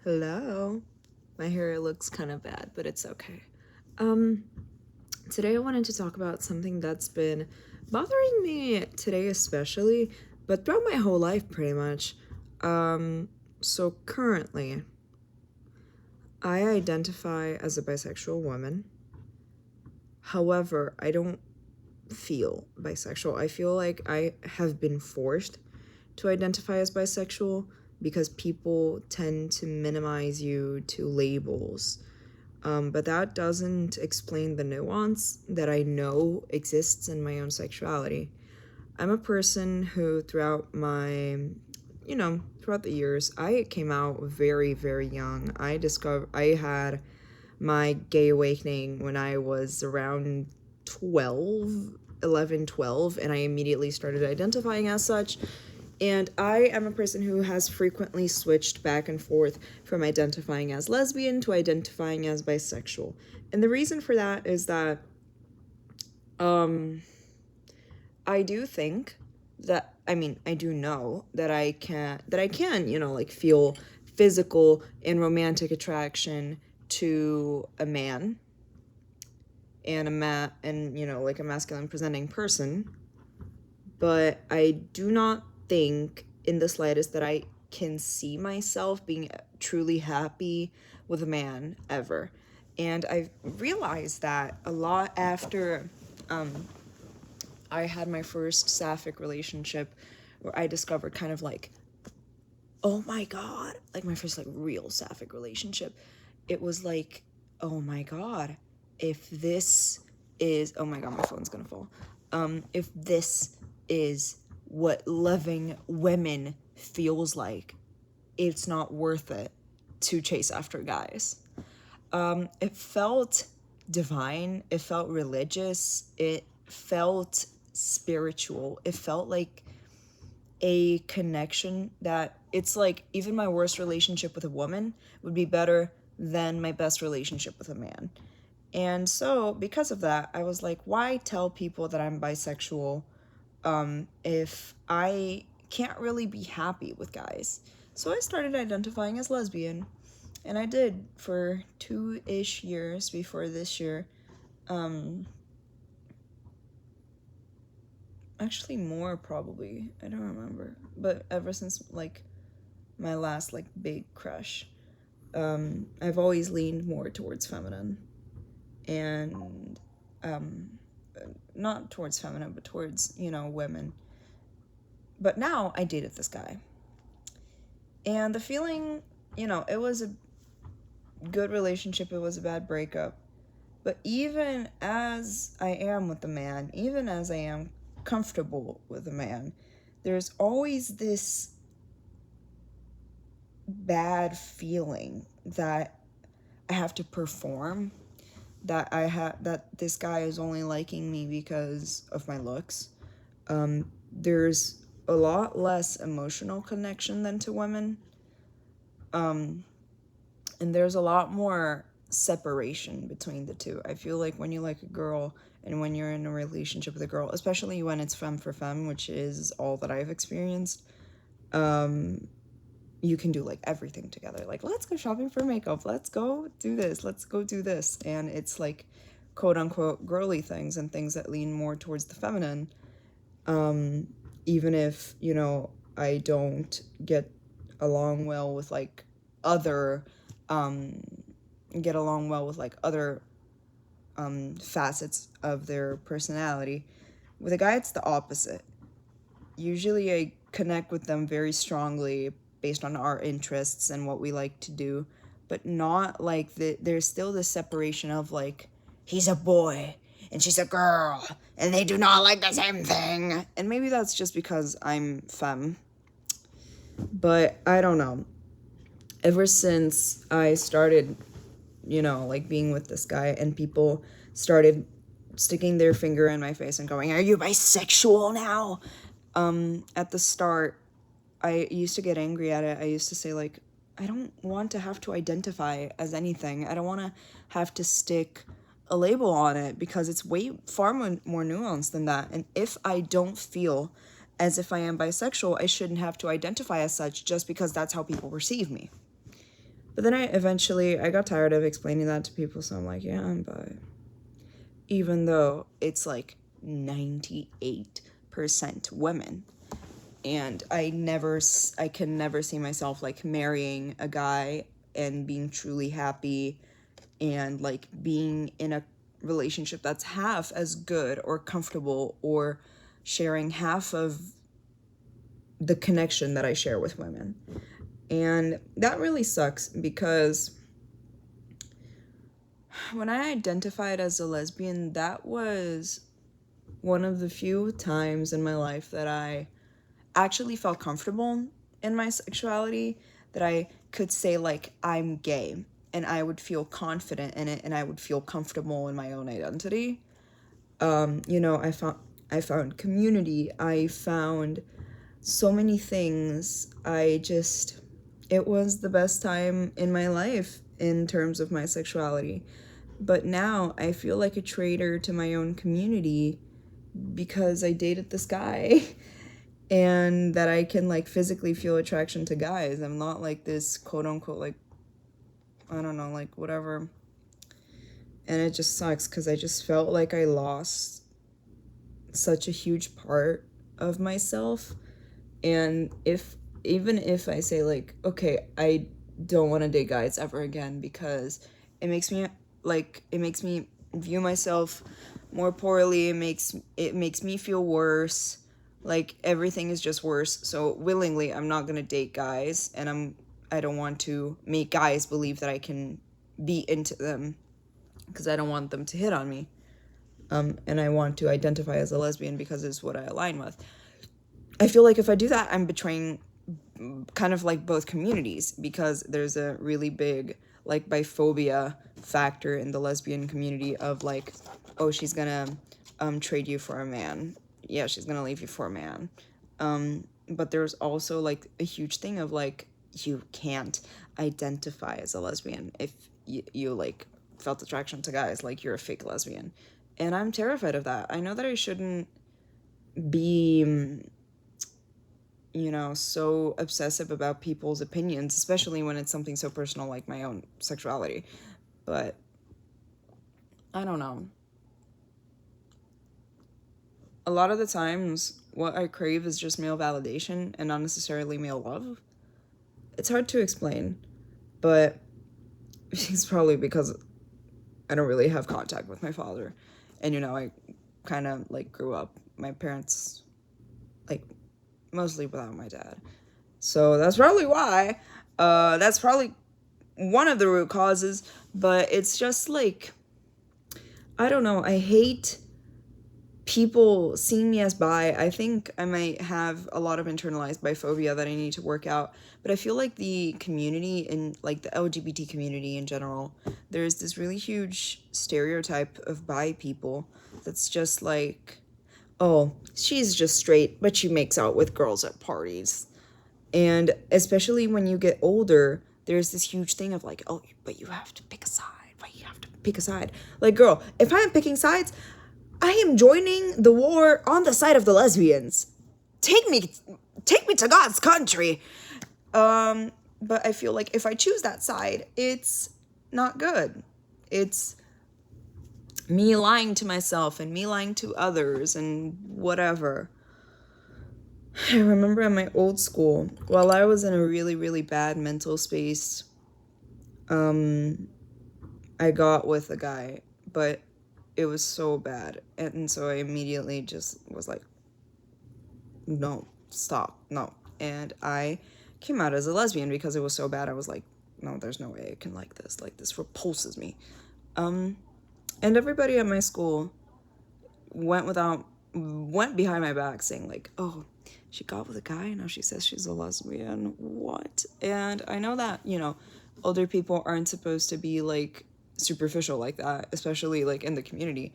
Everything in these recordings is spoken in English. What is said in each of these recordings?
Hello. My hair looks kind of bad, but it's okay. Today I wanted to talk about something that's been bothering me today especially, but throughout my whole life pretty much. So currently, I identify as a bisexual woman. However, I don't feel bisexual. I feel like I have been forced to identify as bisexual because people tend to minimize you to labels. But that doesn't explain the nuance that I know exists in my own sexuality. I'm a person who, throughout the years, I came out very, very young. I had my gay awakening when I was around 12, 11, 12, and I immediately started identifying as such. And I am a person who has frequently switched back and forth from identifying as lesbian to identifying as bisexual. And the reason for that is that I do think that I do know that I can, feel physical and romantic attraction to a man and a masculine presenting person, but I do not think in the slightest that I can see myself being truly happy with a man ever. And I've realized that a lot after I had my first sapphic relationship where I discovered kind of like, oh my God, like my first like real sapphic relationship. It was like, oh my God, if this is, oh my God, my phone's gonna fall. If this is what loving women feels like, it's not worth it to chase after guys. It felt divine. It felt religious. It felt spiritual. It felt like a connection that it's like even my worst relationship with a woman would be better than my best relationship with a man. And so, because of that, I was like, why tell people that I'm bisexual if I can't really be happy with guys? So I started identifying as lesbian, and I did for 2-ish years before this year. Actually more probably. I don't remember. But ever since like my last like big crush, I've always leaned more towards feminine. And not towards feminine, but towards, women. But now I dated this guy. And the feeling, it was a good relationship, it was a bad breakup. But even as I am with the man, even as I am comfortable with a man, there's always this bad feeling that I have to perform, that this guy is only liking me because of my looks. There's a lot less emotional connection than to women. And there's a lot more separation between the two. I feel like when you like a girl and when you're in a relationship with a girl, especially when it's femme for femme, which is all that I've experienced, you can do like everything together. Like, let's go shopping for makeup. Let's go do this. Let's go do this. And it's like quote unquote girly things and things that lean more towards the feminine. Even if, I don't get along well with like other facets of their personality. With a guy, it's the opposite. Usually I connect with them very strongly based on our interests and what we like to do, but not like there's still this separation of like, he's a boy and she's a girl and they do not like the same thing. And maybe that's just because I'm femme, but I don't know. Ever since I started, being with this guy and people started sticking their finger in my face and going, are you bisexual now? At the start, I used to get angry at it. I used to say, like, I don't want to have to identify as anything. I don't want to have to stick a label on it because it's far more nuanced than that. And if I don't feel as if I am bisexual, I shouldn't have to identify as such just because that's how people perceive me. But then I got tired of explaining that to people, so I'm like, yeah, I'm bi. Even though it's like 98% women. And I can never see myself like marrying a guy and being truly happy and like being in a relationship that's half as good or comfortable or sharing half of the connection that I share with women. And that really sucks because when I identified as a lesbian, that was one of the few times in my life that I actually felt comfortable in my sexuality, that I could say like I'm gay and I would feel confident in it and I would feel comfortable in my own identity. I found community. I found so many things. It was the best time in my life in terms of my sexuality. But now I feel like a traitor to my own community because I dated this guy and that I can like physically feel attraction to guys. I'm not like this quote unquote like, I don't know, like whatever. And it just sucks because I just felt like I lost such a huge part of myself. And even if I say like, okay, I don't want to date guys ever again because it makes me view myself more poorly. It makes me feel worse. Like everything is just worse. So willingly I'm not going to date guys, and I don't want to make guys believe that I can be into them because I don't want them to hit on me. And I want to identify as a lesbian because it's what I align with. I feel like if I do that, I'm betraying kind of like both communities, because there's a really big like biphobia factor in the lesbian community of like, oh, she's gonna trade you for a man. Yeah, she's gonna leave you for a man. But there's also like a huge thing of like, you can't identify as a lesbian if you like felt attraction to guys, like you're a fake lesbian. And I'm terrified of that. I know that I shouldn't be so obsessive about people's opinions, especially when it's something so personal like my own sexuality. But I don't know. A lot of the times, what I crave is just male validation and not necessarily male love. It's hard to explain, but it's probably because I don't really have contact with my father. And, I kind of, like, grew up, my parents, like, mostly without my dad. So that's probably why. That's probably one of the root causes, but it's just, like, I don't know, I hate people seeing me as bi. I think I might have a lot of internalized biphobia that I need to work out. But I feel like the community and like the LGBT community in general, there's this really huge stereotype of bi people that's just like, oh, she's just straight, but she makes out with girls at parties. And especially when you get older, there's this huge thing of like, oh, but you have to pick a side. But you have to pick a side. Like, girl, if I am picking sides, I am joining the war on the side of the lesbians. Take me to God's country. But I feel like if I choose that side, it's not good. It's me lying to myself and me lying to others and whatever. I remember at my old school, while I was in a really, really bad mental space, I got with a guy, but it was so bad. And so I immediately just was like, no, stop, no. And I came out as a lesbian because it was so bad. I was like, no, there's no way I can like this. Like, this repulses me. And everybody at my school went behind my back saying like, oh, she got with a guy and now she says she's a lesbian. What? And I know that, older people aren't supposed to be like superficial like that, especially like in the community.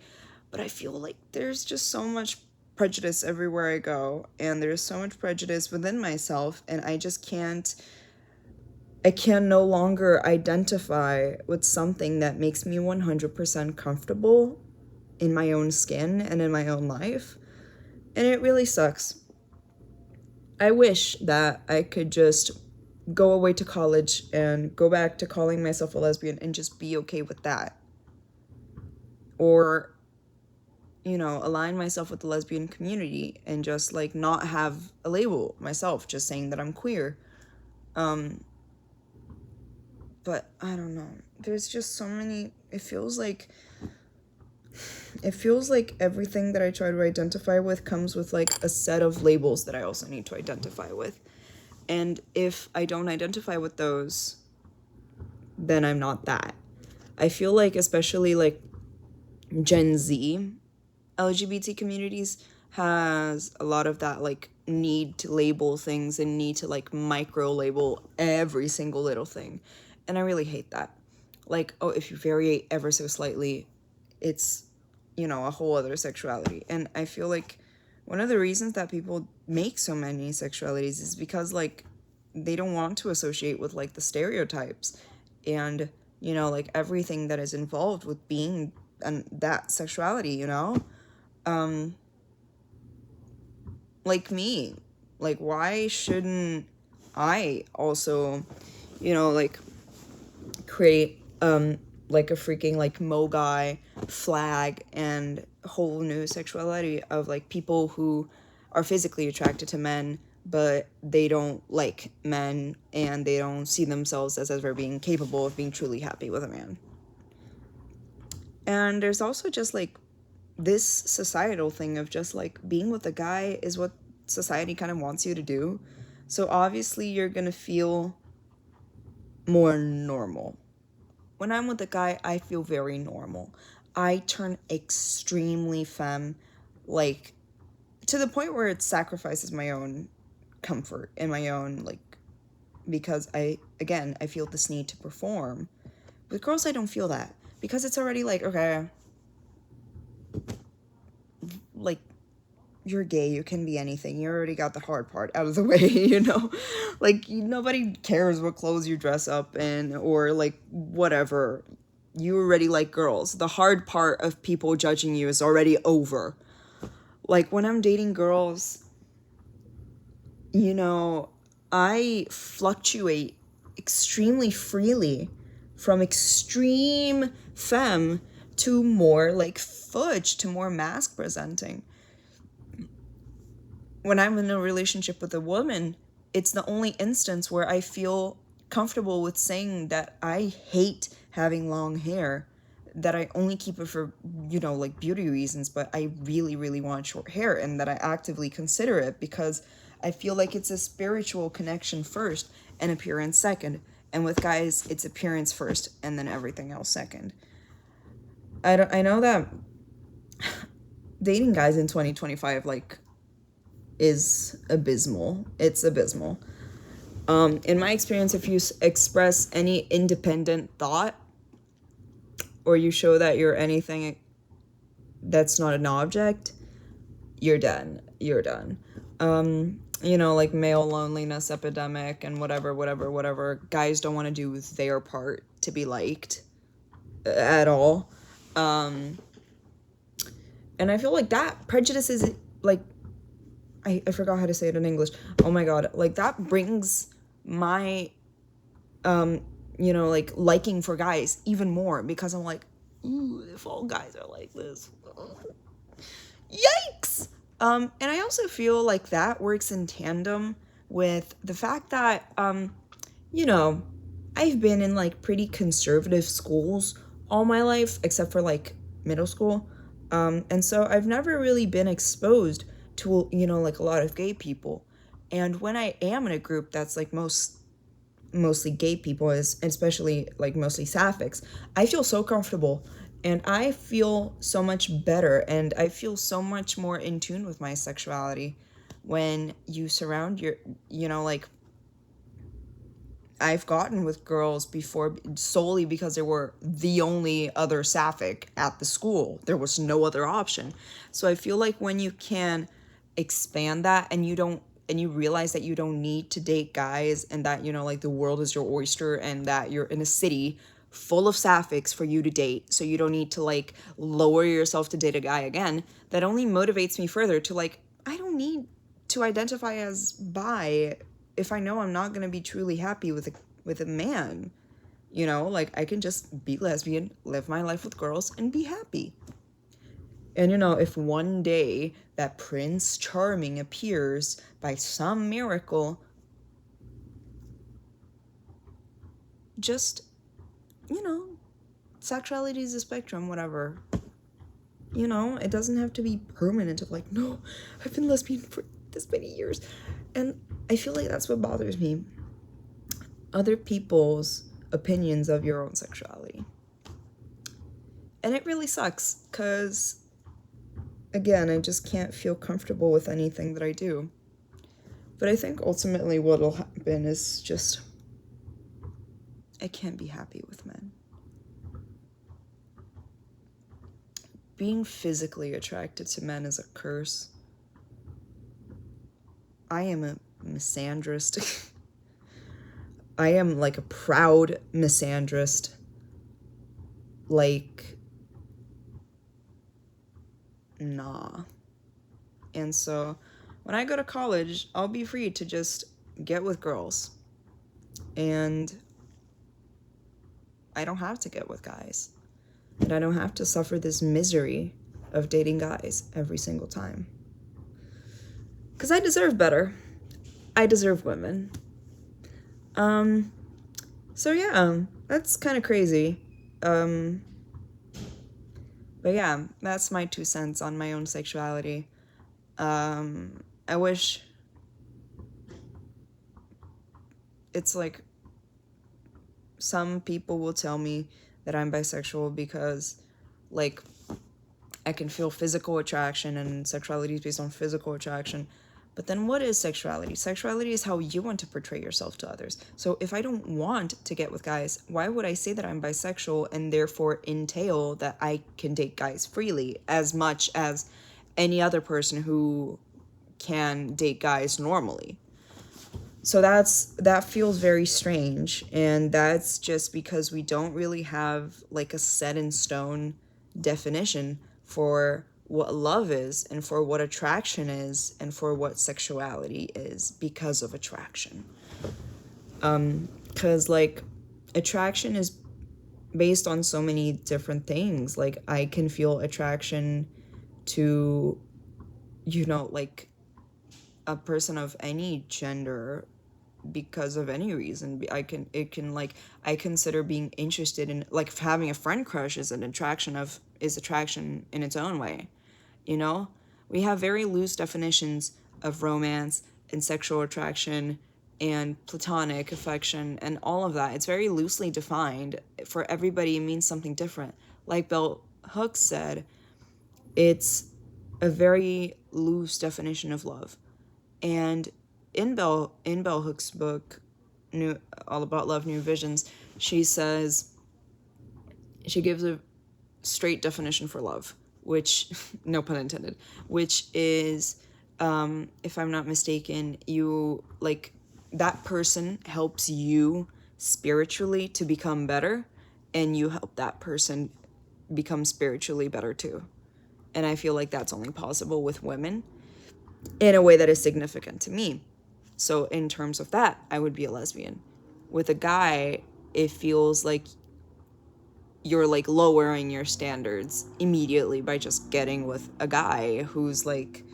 But I feel like there's just so much prejudice everywhere I go, and there's so much prejudice within myself, and I can no longer identify with something that makes me 100% comfortable in my own skin and in my own life. And it really sucks. I wish that I could just go away to college and go back to calling myself a lesbian and just be okay with that. Or, align myself with the lesbian community and just like not have a label myself, just saying that I'm queer. But I don't know. There's just so many. It feels like everything that I try to identify with comes with like a set of labels that I also need to identify with. And if I don't identify with those, then I'm not that. I feel like especially like Gen Z LGBT communities has a lot of that like need to label things and need to like micro label every single little thing. And I really hate that. Like, oh, if you vary ever so slightly, it's, a whole other sexuality. And I feel like one of the reasons that people make so many sexualities is because like they don't want to associate with like the stereotypes and, like everything that is involved with being that sexuality, like me. Like, why shouldn't I also, like create like a freaking like mogai flag and whole new sexuality of like people who are physically attracted to men but they don't like men and they don't see themselves as ever being capable of being truly happy with a man. And there's also just like this societal thing of just like being with a guy is what society kind of wants you to do. So obviously you're gonna feel more normal. When I'm with a guy, I feel very normal. I turn extremely femme, like to the point where it sacrifices my own comfort and my own like, because I feel this need to perform. With girls, I don't feel that because it's already like, okay, like you're gay, you can be anything, you already got the hard part out of the way. Like nobody cares what clothes you dress up in or like whatever, you already like girls. The hard part of people judging you is already over. Like when I'm dating girls, I fluctuate extremely freely from extreme femme to more like fudge to more mask presenting. When I'm in a relationship with a woman, it's the only instance where I feel comfortable with saying that I hate having long hair, that I only keep it for, like beauty reasons, but I really, really want short hair, and that I actively consider it because I feel like it's a spiritual connection first and appearance second. And with guys, it's appearance first and then everything else second. I know that dating guys in 2025, like, is abysmal. It's abysmal. In my experience, if you express any independent thought or you show that you're anything that's not an object, you're done. You're done. Like male loneliness epidemic and whatever. Guys don't want to do their part to be liked at all. And I feel like that prejudice is like, I forgot how to say it in English. Oh my god. Like that brings my, like liking for guys even more because I'm like, ooh, if all guys are like this, yikes. And I also feel like that works in tandem with the fact that, I've been in like pretty conservative schools all my life, except for like middle school. And so I've never really been exposed to, like a lot of gay people. And when I am in a group that's like mostly gay people, especially like mostly sapphics, I feel so comfortable and I feel so much better and I feel so much more in tune with my sexuality when you surround your, like I've gotten with girls before solely because they were the only other sapphic at the school. There was no other option. So I feel like when you can expand that and you realize that you don't need to date guys and that, like the world is your oyster and that you're in a city full of sapphics for you to date. So you don't need to like lower yourself to date a guy again. That only motivates me further to like, I don't need to identify as bi if I know I'm not gonna be truly happy with a man, you know, like I can just be lesbian, live my life with girls, and be happy. And you know, if one day that Prince Charming appears by some miracle, just, you know, sexuality is a spectrum, whatever. You know, it doesn't have to be permanent of like, no, I've been lesbian for this many years. And I feel like that's what bothers me. Other people's opinions of your own sexuality. And it really sucks, because, again, I just can't feel comfortable with anything that I do. But I think ultimately what'll happen is just, I can't be happy with men. Being physically attracted to men is a curse. I am a misandrist. I am like a proud misandrist. Like, nah. And so when I go to college, I'll be free to just get with girls. And I don't have to get with guys. And I don't have to suffer this misery of dating guys every single time. Because I deserve better. I deserve women. So yeah, that's kind of crazy. But yeah, that's my 2 cents on my own sexuality. I wish it's like some people will tell me that I'm bisexual because, like, I can feel physical attraction and sexuality is based on physical attraction. But then what is sexuality? Sexuality is how you want to portray yourself to others. So if I don't want to get with guys, why would I say that I'm bisexual and therefore entail that I can date guys freely as much as any other person who can date guys normally? So that feels very strange, and that's just because we don't really have like a set in stone definition for what love is and for what attraction is and for what sexuality is because of attraction. Because like attraction is based on so many different things. Like I can feel attraction to, you know, like a person of any gender because of any reason. I consider being interested in, like, having a friend crush is attraction in its own way. You know, we have very loose definitions of romance and sexual attraction and platonic affection and all of that. It's very loosely defined. For everybody, it means something different. Like Bell Hooks said, it's a very loose definition of love. And in Bell Hooks' book, All About Love, New Visions, she says, she gives a straight definition for love, which, no pun intended, which is, if I'm not mistaken, you, like, that person helps you spiritually to become better, and you help that person become spiritually better too. And I feel like that's only possible with women in a way that is significant to me. So in terms of that, I would be a lesbian. With a guy, it feels like you're like lowering your standards immediately by just getting with a guy who's like,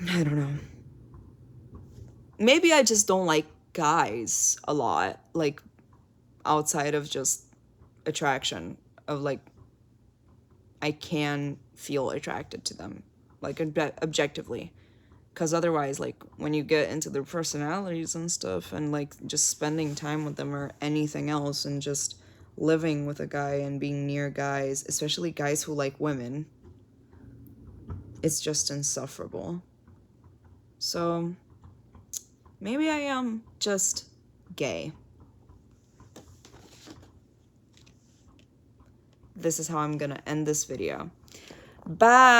I don't know. Maybe I just don't like guys a lot, like outside of just attraction, of like, I can feel attracted to them, like objectively. Because otherwise, like, when you get into their personalities and stuff and, like, just spending time with them or anything else and just living with a guy and being near guys, especially guys who like women, it's just insufferable. So, maybe I am just gay. This is how I'm gonna end this video. Bye!